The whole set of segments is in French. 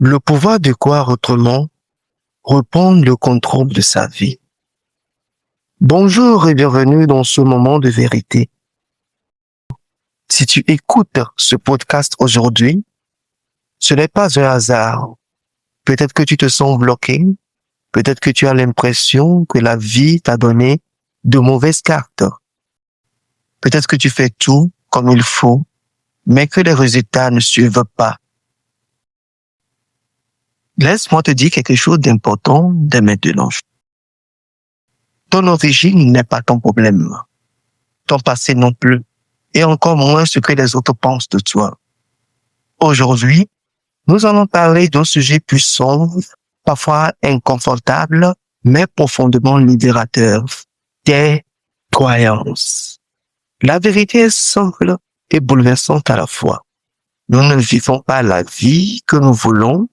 Le pouvoir de croire autrement, reprendre le contrôle de sa vie. Bonjour et bienvenue dans ce moment de vérité. Si tu écoutes ce podcast aujourd'hui, ce n'est pas un hasard. Peut-être que tu te sens bloqué, peut-être que tu as l'impression que la vie t'a donné de mauvaises cartes. Peut-être que tu fais tout comme il faut, mais que les résultats ne suivent pas. Laisse-moi te dire quelque chose d'important dès maintenant. Ton origine n'est pas ton problème. Ton passé non plus. Et encore moins ce que les autres pensent de toi. Aujourd'hui, nous allons parler d'un sujet plus sombre, parfois inconfortable, mais profondément libérateur. Tes croyances. La vérité est simple et bouleversante à la fois. Nous ne vivons pas la vie que nous voulons,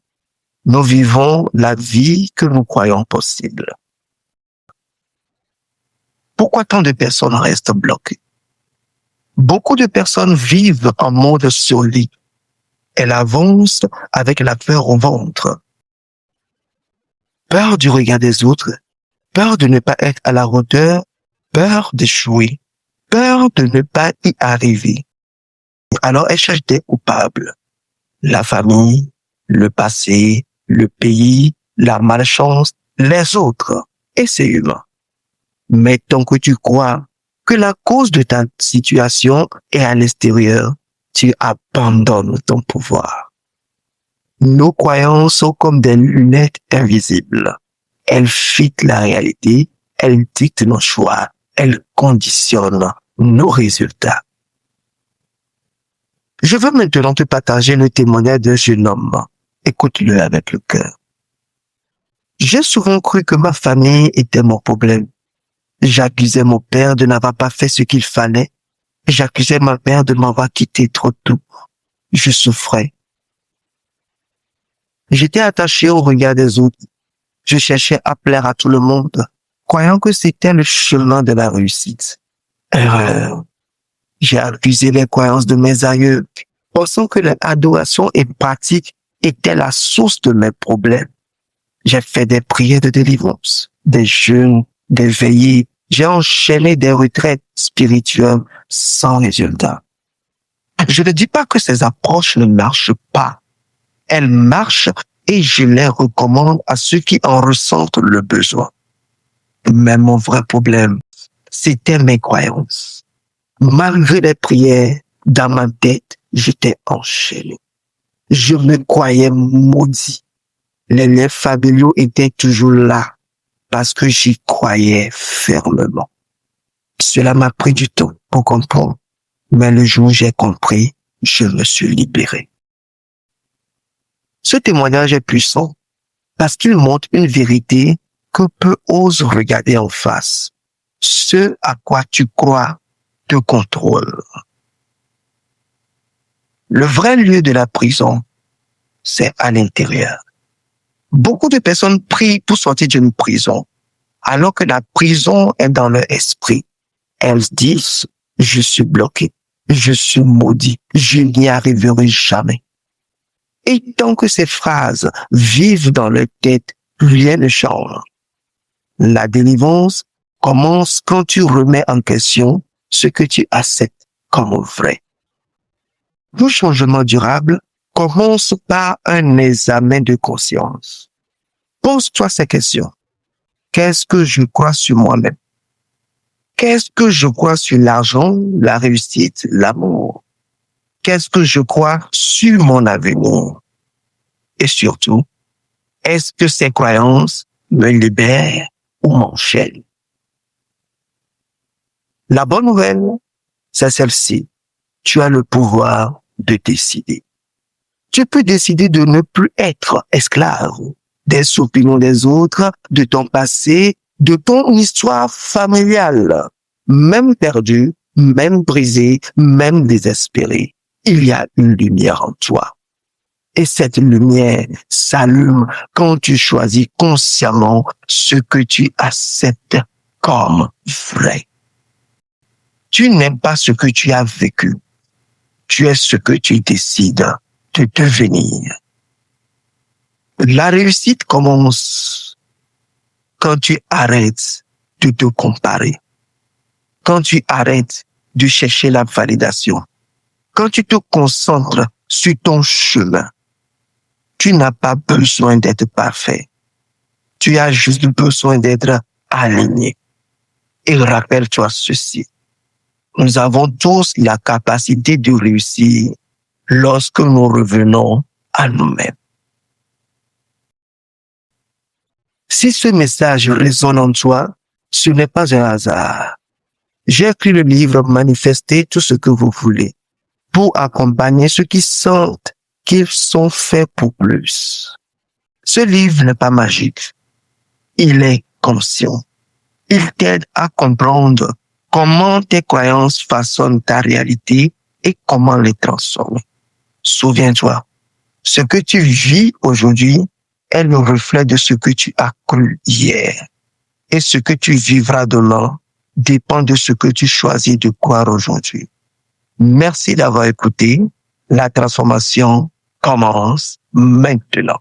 nous vivons la vie que nous croyons possible. Pourquoi tant de personnes restent bloquées? Beaucoup de personnes vivent en mode survie. Elles avancent avec la peur au ventre. Peur du regard des autres, peur de ne pas être à la hauteur, peur d'échouer, peur de ne pas y arriver. Alors elles cherchent des coupables. La famille, le passé, le pays, la malchance, les autres. Et c'est humain. Mais tant que tu crois que la cause de ta situation est à l'extérieur, tu abandonnes ton pouvoir. Nos croyances sont comme des lunettes invisibles. Elles fitent la réalité, elles dictent nos choix, elles conditionnent nos résultats. Je veux maintenant te partager le témoignage d'un jeune homme. Écoute-le avec le cœur. J'ai souvent cru que ma famille était mon problème. J'accusais mon père de n'avoir pas fait ce qu'il fallait. J'accusais ma mère de m'avoir quitté trop tôt. Je souffrais. J'étais attaché au regard des autres. Je cherchais à plaire à tout le monde, croyant que c'était le chemin de la réussite. Erreur. J'ai accusé les croyances de mes aïeux, pensant que l'adoration et pratique étaient la source de mes problèmes. J'ai fait des prières de délivrance, des jeûnes, des veillées. J'ai enchaîné des retraites spirituelles sans résultat. Je ne dis pas que ces approches ne marchent pas. Elles marchent et je les recommande à ceux qui en ressentent le besoin. Mais mon vrai problème, c'était mes croyances. Malgré les prières, dans ma tête, j'étais enchaîné. Je me croyais maudit. Les liens familiaux étaient toujours là parce que j'y croyais fermement. Cela m'a pris du temps pour comprendre, mais le jour où j'ai compris, je me suis libéré. Ce témoignage est puissant parce qu'il montre une vérité que peu osent regarder en face. Ce à quoi tu crois te contrôle. Le vrai lieu de la prison, c'est à l'intérieur. Beaucoup de personnes prient pour sortir d'une prison, alors que la prison est dans leur esprit. Elles disent, je suis bloqué, je suis maudit, je n'y arriverai jamais. Et tant que ces phrases vivent dans leur tête, rien ne change. La délivrance commence quand tu remets en question ce que tu acceptes comme vrai. Le changement durable commence par un examen de conscience. Pose-toi ces questions. Qu'est-ce que je crois sur moi-même? Qu'est-ce que je crois sur l'argent, la réussite, l'amour? Qu'est-ce que je crois sur mon avenir? Et surtout, est-ce que ces croyances me libèrent ou m'enchaînent? La bonne nouvelle, c'est celle-ci. Tu as le pouvoir de décider. Tu peux décider de ne plus être esclave des opinions des autres, de ton passé, de ton histoire familiale. Même perdu, même brisé, même désespéré, il y a une lumière en toi. Et cette lumière s'allume quand tu choisis consciemment ce que tu acceptes comme vrai. Tu n'aimes pas ce que tu as vécu. Tu es ce que tu décides de devenir. La réussite commence quand tu arrêtes de te comparer, quand tu arrêtes de chercher la validation, quand tu te concentres sur ton chemin. Tu n'as pas besoin d'être parfait. Tu as juste besoin d'être aligné. Et rappelle-toi ceci. Nous avons tous la capacité de réussir lorsque nous revenons à nous-mêmes. Si ce message résonne en toi, ce n'est pas un hasard. J'ai écrit le livre Manifestez tout ce que vous voulez pour accompagner ceux qui sentent qu'ils sont faits pour plus. Ce livre n'est pas magique. Il est conscient. Il t'aide à comprendre comment tes croyances façonnent ta réalité et comment les transformer. Souviens-toi, ce que tu vis aujourd'hui est le reflet de ce que tu as cru hier. Et ce que tu vivras demain dépend de ce que tu choisis de croire aujourd'hui. Merci d'avoir écouté. La transformation commence maintenant.